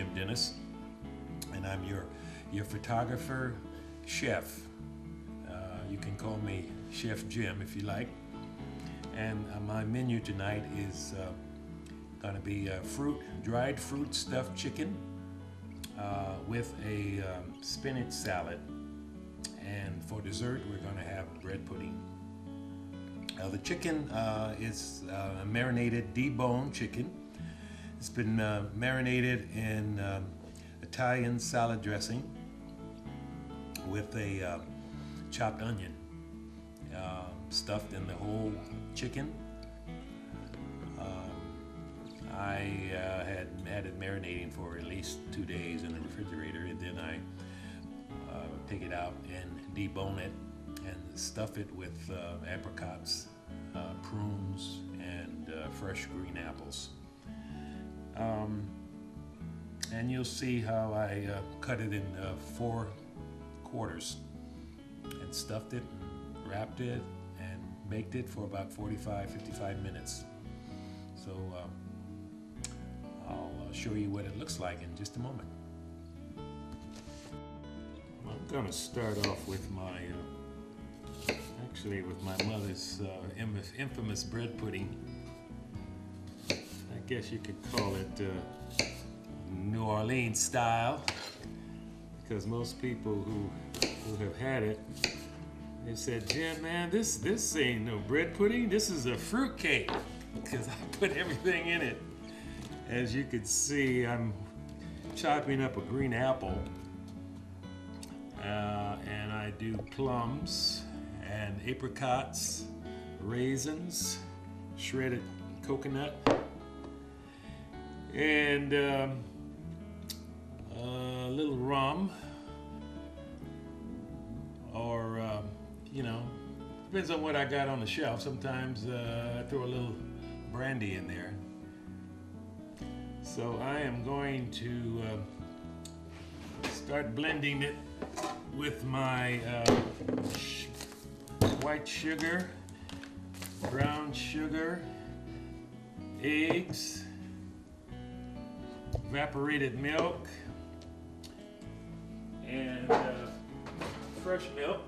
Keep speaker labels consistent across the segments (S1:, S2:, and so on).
S1: Jim Dennis, and I'm your photographer, chef. You can call me Chef Jim if you like. And my menu tonight is going to be dried fruit stuffed chicken with a spinach salad. And for dessert, we're going to have bread pudding. The chicken is a marinated, deboned chicken. It's been marinated in Italian salad dressing with a chopped onion stuffed in the whole chicken. I had it marinating for at least 2 days in the refrigerator, and then I take it out and debone it and stuff it with apricots, prunes, and fresh green apples. And you'll see how I cut it in 4 quarters and stuffed it and wrapped it and baked it for about 45-55 minutes. So I'll show you what it looks like in just a moment. I'm going to start off with my mother's infamous bread pudding. I guess you could call it New Orleans style, because most people who have had it, they said, "Jim, man, this ain't no bread pudding. This is a fruit cake," because I put everything in it. As you can see, I'm chopping up a green apple, and I do plums and apricots, raisins, shredded coconut, and a little rum, or depends on what I got on the shelf. Sometimes I throw a little brandy in there. So I am going to start blending it with my white sugar, brown sugar, eggs, evaporated milk, and fresh milk,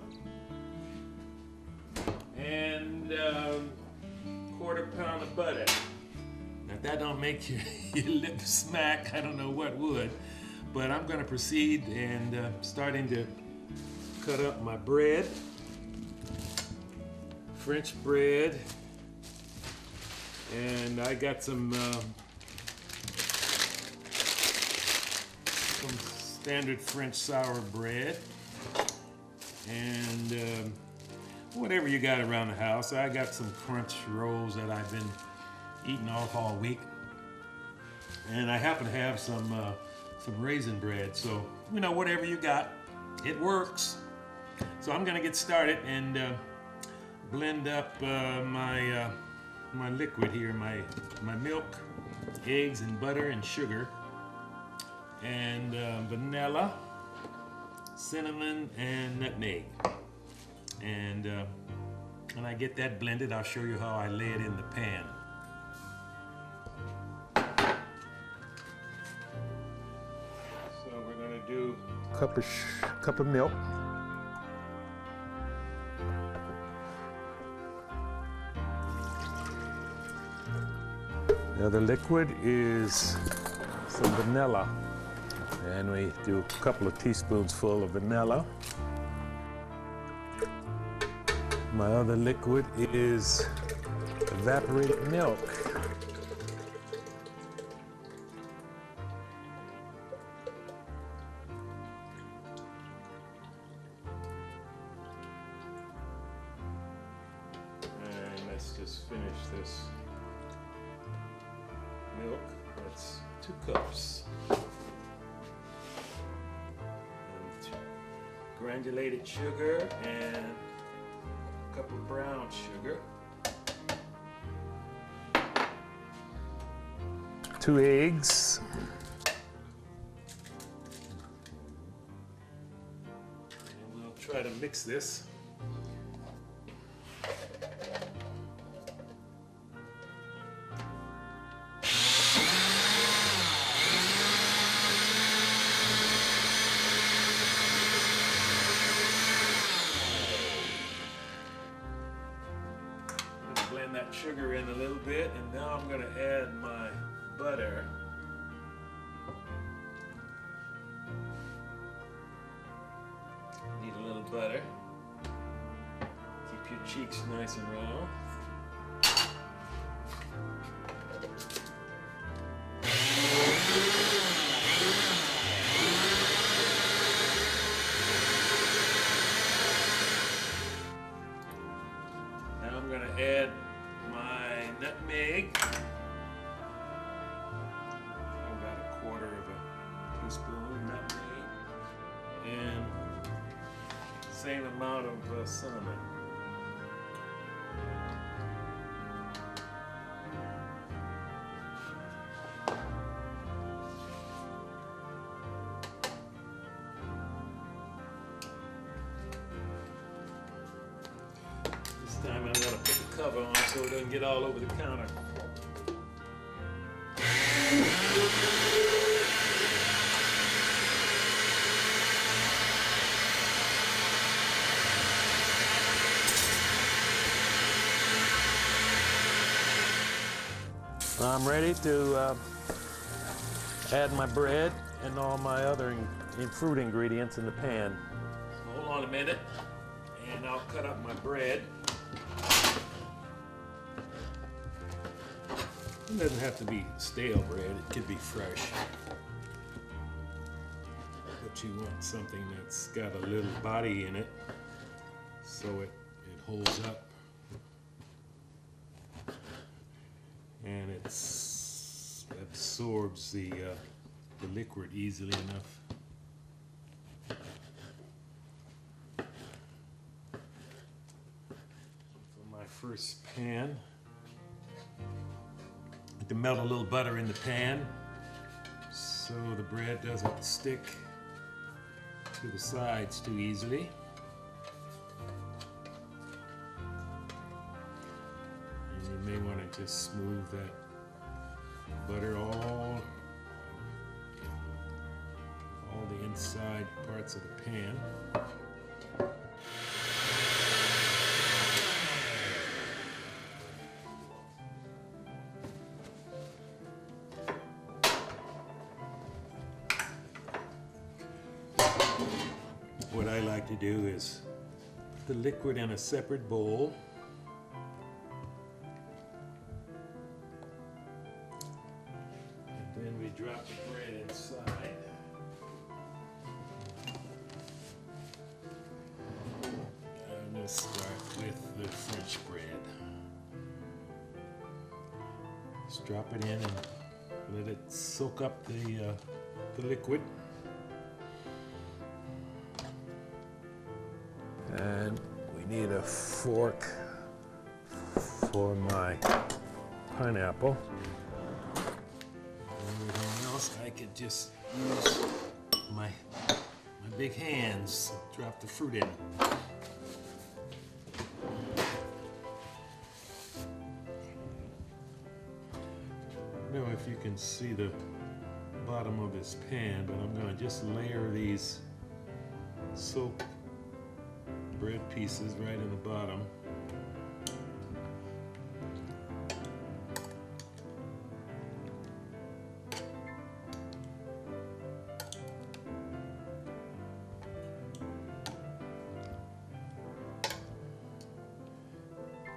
S1: and quarter pound of butter. Now if that don't make your lips smack, I don't know what would. But I'm going to proceed and starting to cut up my bread, French bread, and I got some standard French sour bread, and whatever you got around the house. I got some crunch rolls that I've been eating off all week, and I happen to have some raisin bread. So whatever you got, it works. So I'm gonna get started and blend up my liquid here, my milk, eggs, and butter and sugar, and vanilla, cinnamon, and nutmeg. And when I get that blended, I'll show you how I lay it in the pan. So we're gonna do a cup of milk. Now the liquid is some vanilla, and we do a couple of teaspoons full of vanilla. My other liquid is evaporated milk. And let's just finish this milk. That's 2 cups. And granulated sugar and a cup of brown sugar. 2 eggs. And we'll try to mix this. sugar in a little bit, and now I'm going to add my butter. Need a little butter. Keep your cheeks nice and round. Now I'm going to add my nutmeg. I've got a quarter of a teaspoon nutmeg. And same amount of cinnamon. This time I'm going to put the cover on so it doesn't get all over the counter. I'm ready to add my bread and all my other fruit ingredients in the pan. Hold on a minute, and I'll cut up my bread. It doesn't have to be stale bread, it could be fresh. But you want something that's got a little body in it so it holds up. And it absorbs the liquid easily enough. For my first pan, I have to melt a little butter in the pan so the bread doesn't stick to the sides too easily. You may want to just smooth that butter all the inside parts of the pan. What I like to do is put the liquid in a separate bowl. Then we drop the bread inside. And we'll start with the French bread. Just drop it in and let it soak up the liquid. And we need a fork for my pineapple. Everything else I could just use my big hands to drop the fruit in. I don't know if you can see the bottom of this pan, but I'm going to just layer these soaked bread pieces right in the bottom.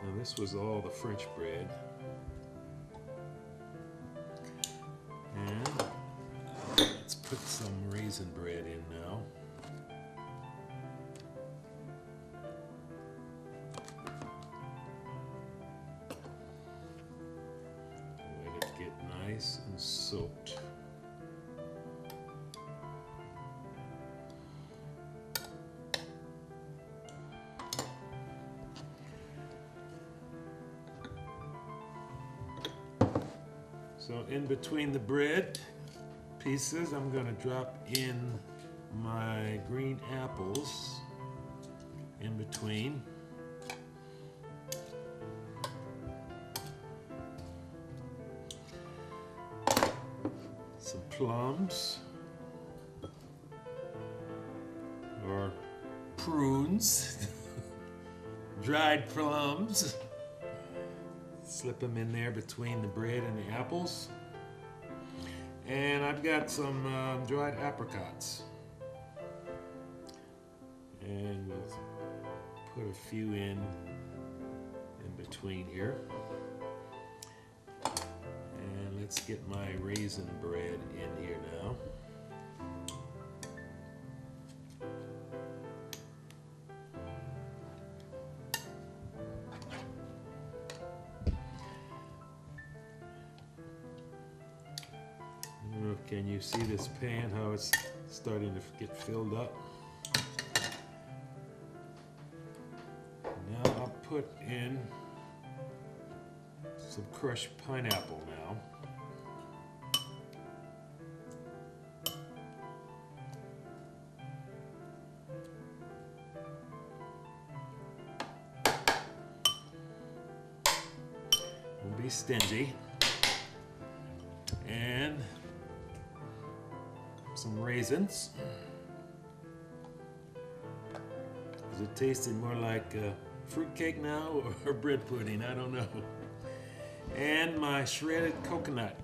S1: Now this was all the French bread. And let's put some raisin bread in now. Let it get nice and soaked. So in between the bread pieces, I'm going to drop in my green apples in between. Some plums or prunes, dried plums. Slip them in there between the bread and the apples. And I've got some dried apricots. And we'll put a few in between here. And let's get my raisin bread in here now. Can you see this pan, how it's starting to get filled up? Now I'll put in some crushed pineapple now. Don't be stingy. And some raisins. Is it tasting more like fruit cake now or bread pudding? I don't know. And my shredded coconut.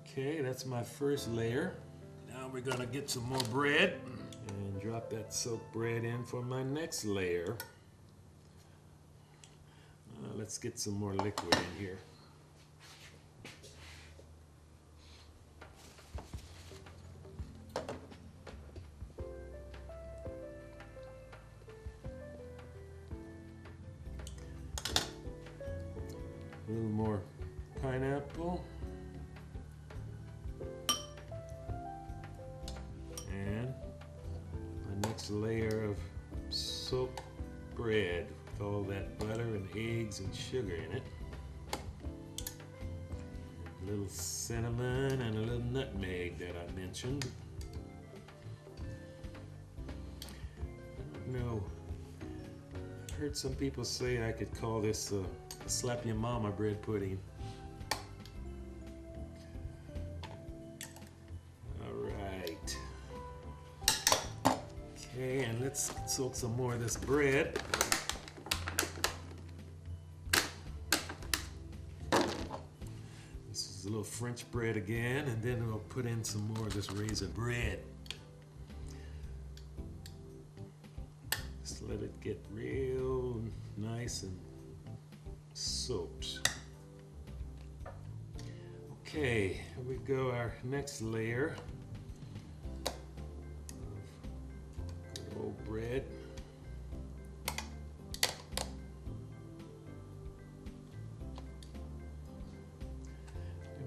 S1: Okay, that's my first layer. Now we're gonna get some more bread and drop that soaked bread in for my next layer. Let's get some more liquid in here. A little more pineapple. And my next layer of soaked bread. All that butter and eggs and sugar in it. A little cinnamon and a little nutmeg that I mentioned. I don't know. I've heard some people say I could call this a slap your mama bread pudding. All right. Okay, and let's soak some more of this bread. A little French bread again, and then we'll put in some more of this raisin bread. Just let it get real nice and soaked. Okay, here we go, our next layer of good old bread.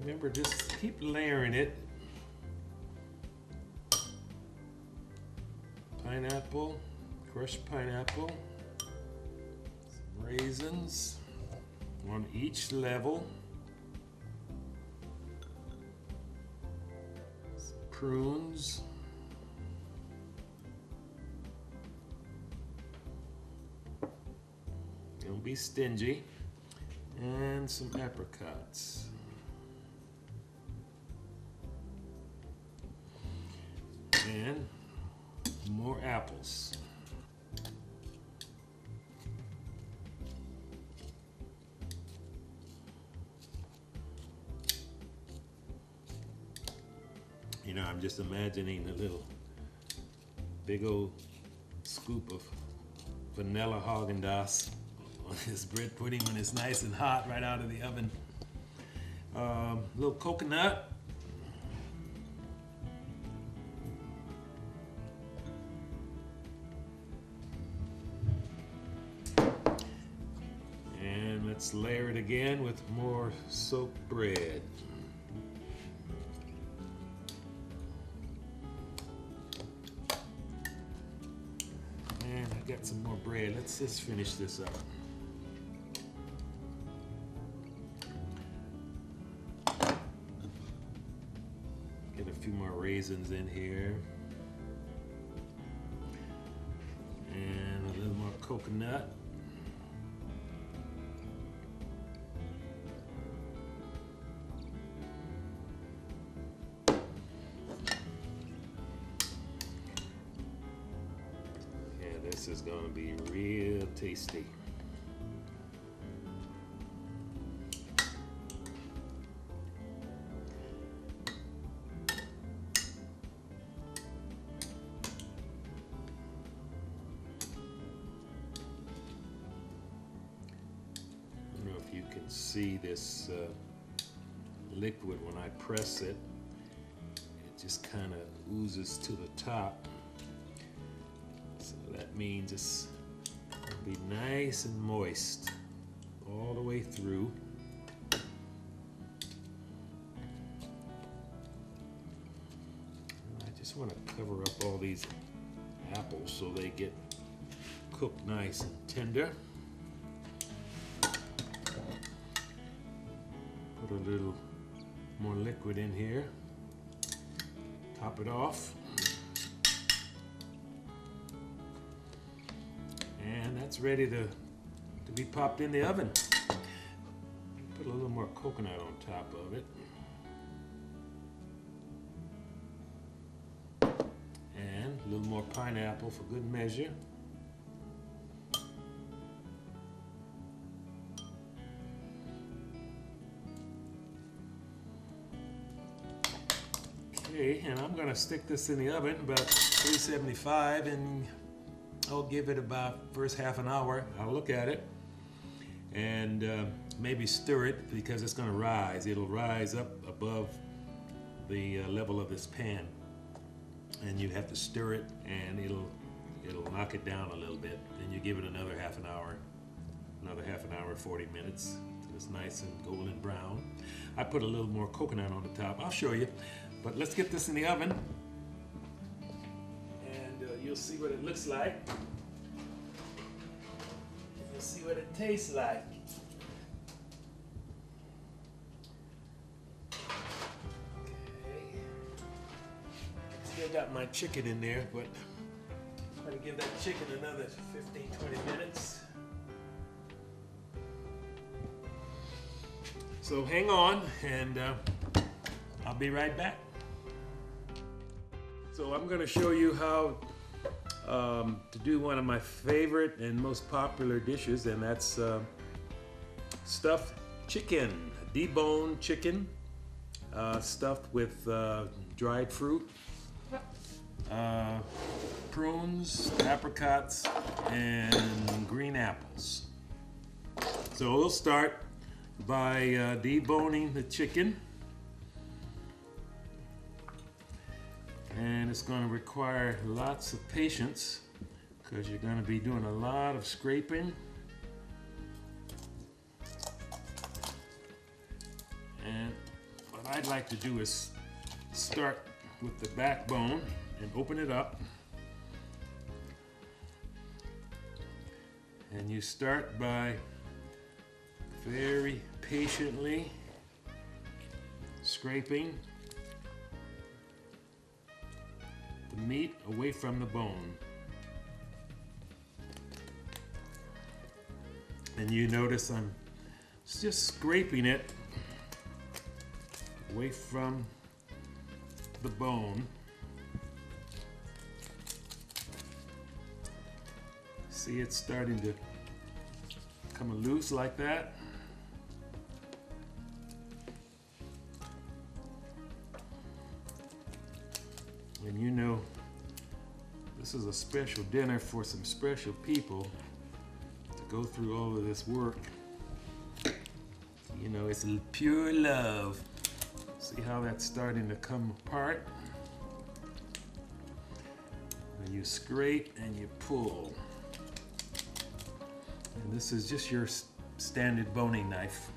S1: Remember, just keep layering it. Pineapple, crushed pineapple, some raisins on each level, some prunes, don't be stingy, and some apricots. And more apples. You know, I'm just imagining a little big old scoop of vanilla Haagen-Dazs on this bread pudding when it's nice and hot right out of the oven. A little coconut. Let's layer it again with more soaked bread. And I got some more bread. Let's just finish this up. Get a few more raisins in here. And a little more coconut. gonna be real tasty. I don't know if you can see this liquid when I press it. It just kind of oozes to the top. So that means it's gonna be nice and moist all the way through. And I just want to cover up all these apples so they get cooked nice and tender. Put a little more liquid in here. Top it off. And that's ready to be popped in the oven. Put a little more coconut on top of it. And a little more pineapple for good measure. Okay, and I'm going to stick this in the oven about 375, and I'll give it about first half an hour. I'll look at it and maybe stir it because it's going to rise. It'll rise up above the level of this pan, and you have to stir it, and it'll knock it down a little bit. Then you give it another half an hour, 40 minutes till it's nice and golden brown. I put a little more coconut on the top. I'll show you. But let's get this in the oven, and you'll see what it looks like. You'll see what it tastes like. Okay. Still got my chicken in there, but I'm going to give that chicken another 15-20 minutes. So hang on, and I'll be right back. So I'm going to show you how to do one of my favorite and most popular dishes, and that's stuffed chicken, deboned chicken, stuffed with dried fruit, prunes, apricots, and green apples. So we'll start by deboning the chicken. And it's going to require lots of patience because you're going to be doing a lot of scraping. And what I'd like to do is start with the backbone and open it up. And you start by very patiently scraping the meat away from the bone. And you notice I'm just scraping it away from the bone. See, it's starting to come loose like that. And you know, this is a special dinner for some special people to go through all of this work. You know, it's pure love. See how that's starting to come apart? And you scrape and you pull. And this is just your standard boning knife.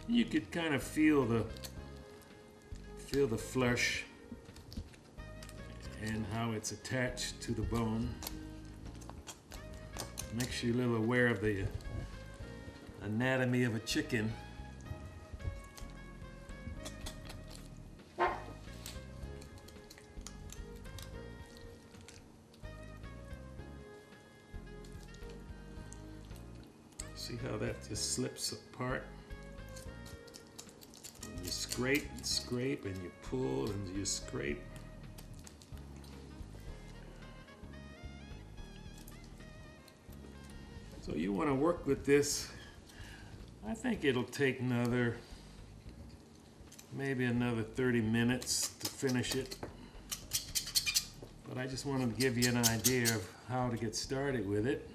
S1: You could kind of feel the flesh and how it's attached to the bone. Makes you a little aware of the anatomy of a chicken. See how that just slips apart? And you scrape and scrape and you pull and you scrape. So you want to work with this. I think it'll take maybe another 30 minutes to finish it. But I just wanted to give you an idea of how to get started with it.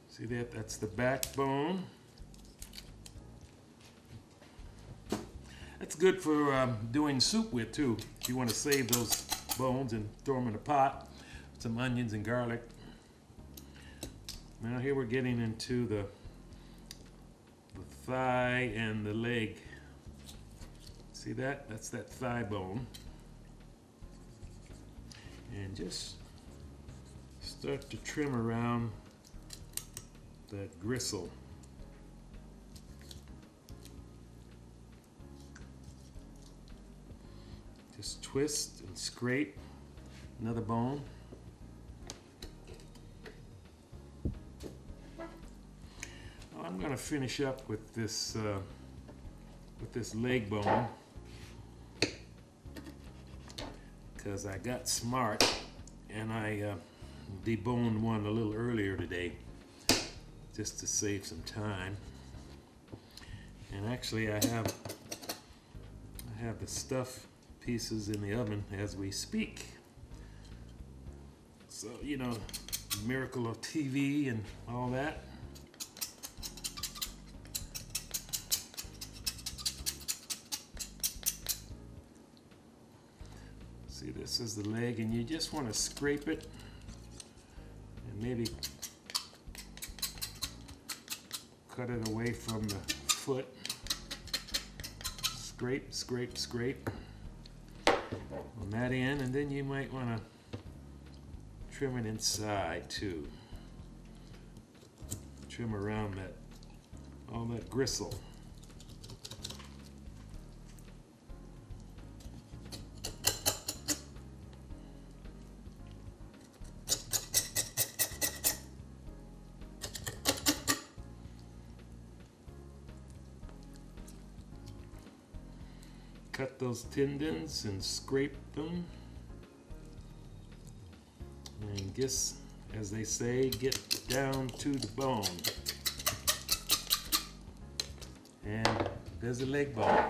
S1: See that? That's the backbone. That's good for doing soup with too. If you want to save those bones and throw them in a pot, some onions and garlic. Now here we're getting into the thigh and the leg. See that? That's that thigh bone. And just start to trim around that gristle. Just twist and scrape another bone. I'm going to finish up with this leg bone because I got smart and I deboned one a little earlier today just to save some time. And actually I have the stuff pieces in the oven as we speak. So, you know, miracle of TV and all that. See, this is the leg, and you just want to scrape it and maybe cut it away from the foot. Scrape, scrape, scrape on that end, and then you might want to trim it inside too. Trim around all that gristle. Cut those tendons and scrape them. And just, as they say, get down to the bone. And there's the leg bone.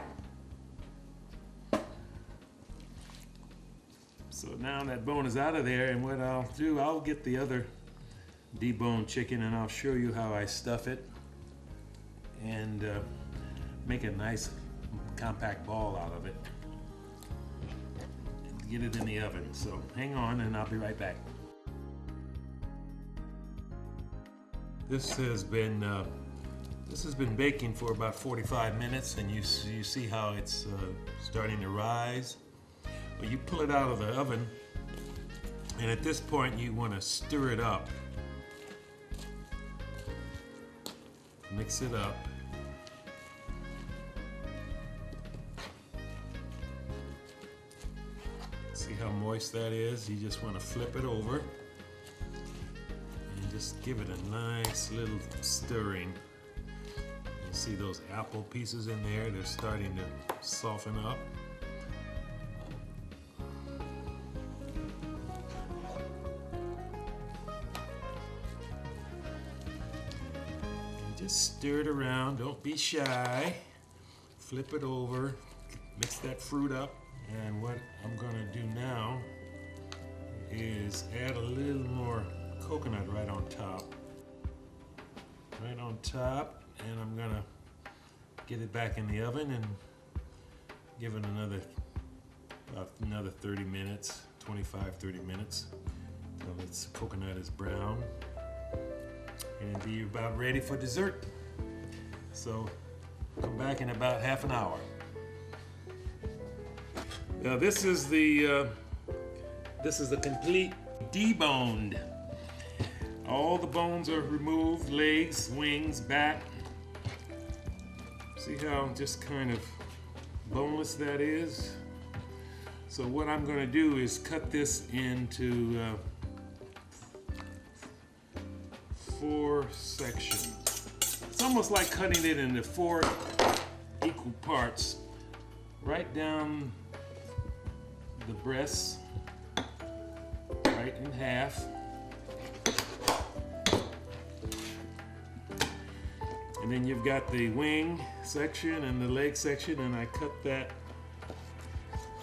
S1: So now that bone is out of there, and what I'll do, I'll get the other deboned chicken and I'll show you how I stuff it and make a nice compact ball out of it. Get it in the oven. So hang on and I'll be right back. This has been baking for about 45 minutes, and you see how it's starting to rise. Well, you pull it out of the oven, and at this point you want to stir it up. Mix it up. See how moist that is? You just want to flip it over and just give it a nice little stirring. You see those apple pieces in there? They're starting to soften up. And just stir it around. Don't be shy. Flip it over. Mix that fruit up. And what I'm going to do now is add a little more coconut right on top. Right on top. And I'm going to get it back in the oven and give it about another 30 minutes, 25-30 minutes, until its coconut is brown. And be about ready for dessert. So come back in about half an hour. Now this is the complete deboned. All the bones are removed, legs, wings, back. See how just kind of boneless that is? So what I'm going to do is cut this into 4 sections. It's almost like cutting it into 4 equal parts, right down the breasts, right right in half. And then you've got the wing section and the leg section, and I cut that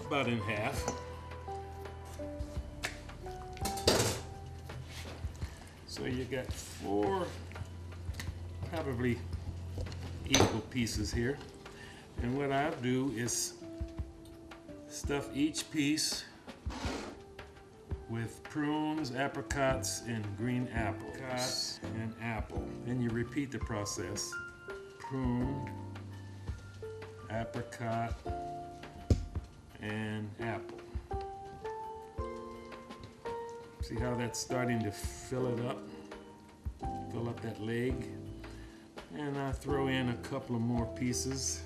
S1: about in half. So you got 4 probably equal pieces here. And what I'll do is stuff each piece with prunes, apricots, and green apples. And apple. Then you repeat the process. Prune, apricot, and apple. See how that's starting to fill it up? Fill up that leg. And I throw in a couple of more pieces.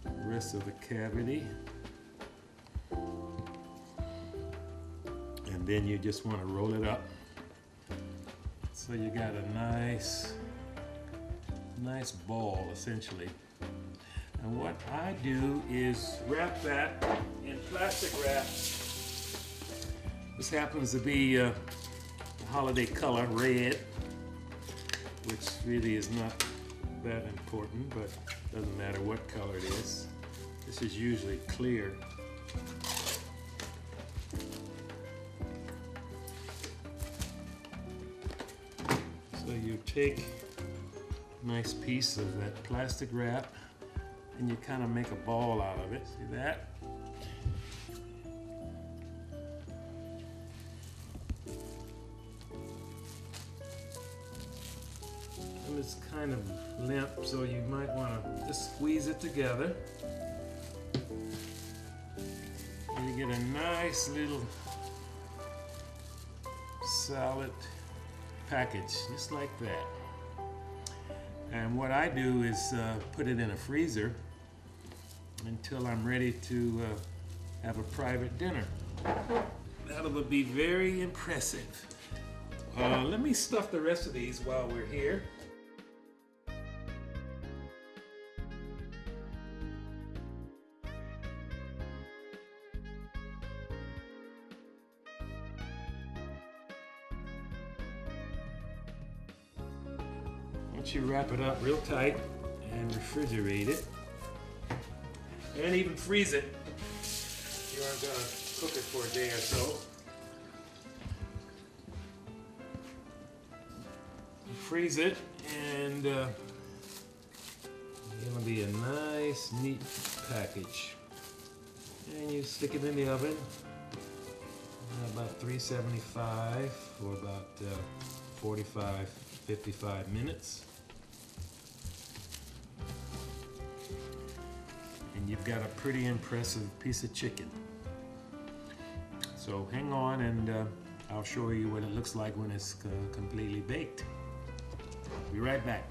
S1: The rest of the cavity. And then you just want to roll it up. So you got a nice ball essentially. And what I do is wrap that in plastic wrap. This happens to be a holiday color, red, which really is not that important, but doesn't matter what color it is. This is usually clear. So you take a nice piece of that plastic wrap and you kind of make a ball out of it. See that? And it's kind of limp, so you might want to just squeeze it together. And you get a nice little solid package, just like that. And what I do is put it in a freezer until I'm ready to have a private dinner. That will be very impressive. Let me stuff the rest of these while we're here. Once you wrap it up real tight and refrigerate it, and even freeze it, you aren't going to cook it for a day or so. You freeze it, and it'll be a nice, neat package. And you stick it in the oven about 375 for about 45, 55 minutes. And you've got a pretty impressive piece of chicken. So hang on, and I'll show you what it looks like when it's completely baked. Be right back.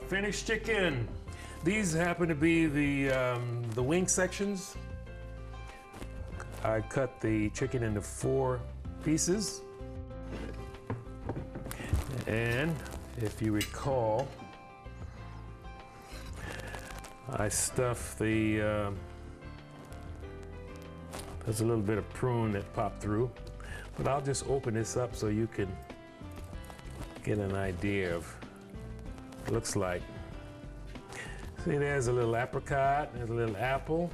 S1: Finished chicken. These happen to be the wing sections. I cut the chicken into 4 pieces. And if you recall, I stuffed there's a little bit of prune that popped through, but I'll just open this up so you can get an idea of what it looks like. See, there's a little apricot, there's a little apple,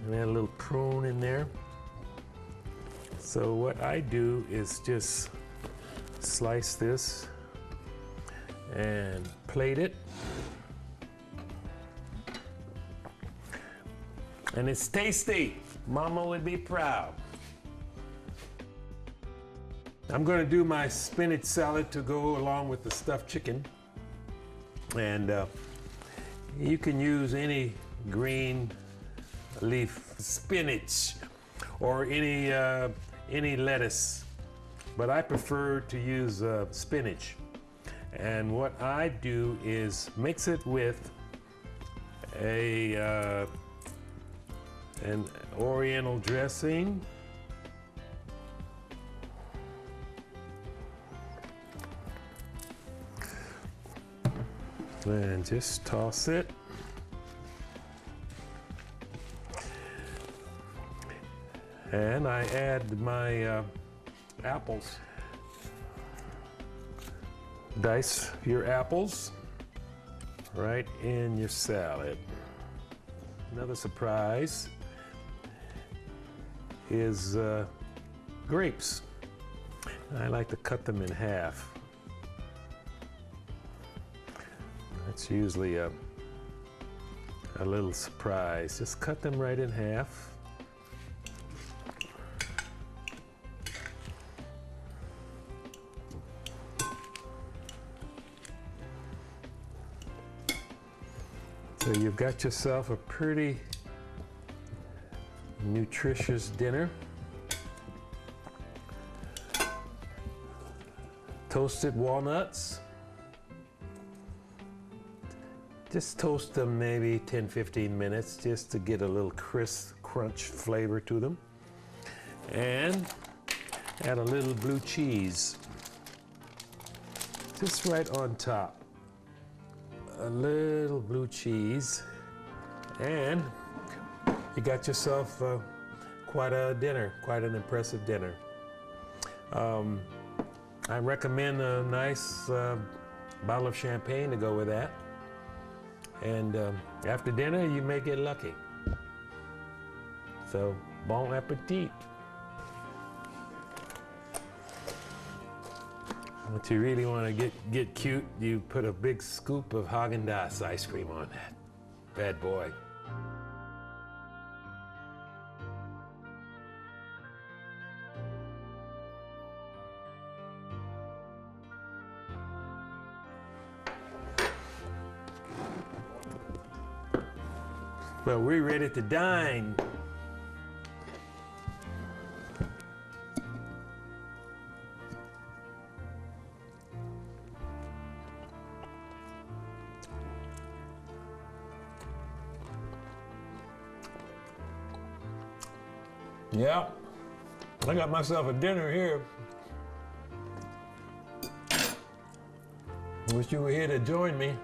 S1: and there's a little prune in there. So what I do is just slice this and plate it. And it's tasty. Mama would be proud. I'm going to do my spinach salad to go along with the stuffed chicken. And you can use any green leaf spinach or any lettuce, but I prefer to use spinach. And what I do is mix it with an oriental dressing. And just toss it. And I add my apples. Dice your apples right in your salad. Another surprise is grapes. I like to cut them in half. That's usually a little surprise. Just cut them right in half. So you've got yourself a pretty nutritious dinner. Toasted walnuts. Just toast them maybe 10-15 minutes just to get a little crisp crunch flavor to them. And add a little blue cheese. Just right on top. A little blue cheese. And you got yourself quite a dinner, quite an impressive dinner. I recommend a nice bottle of champagne to go with that. And after dinner, you may get lucky. So, bon appetit. If you really want to get cute, you put a big scoop of Haagen-Dazs ice cream on that bad boy. Well, we're ready to dine. Yeah, I got myself a dinner here. Wish you were here to join me.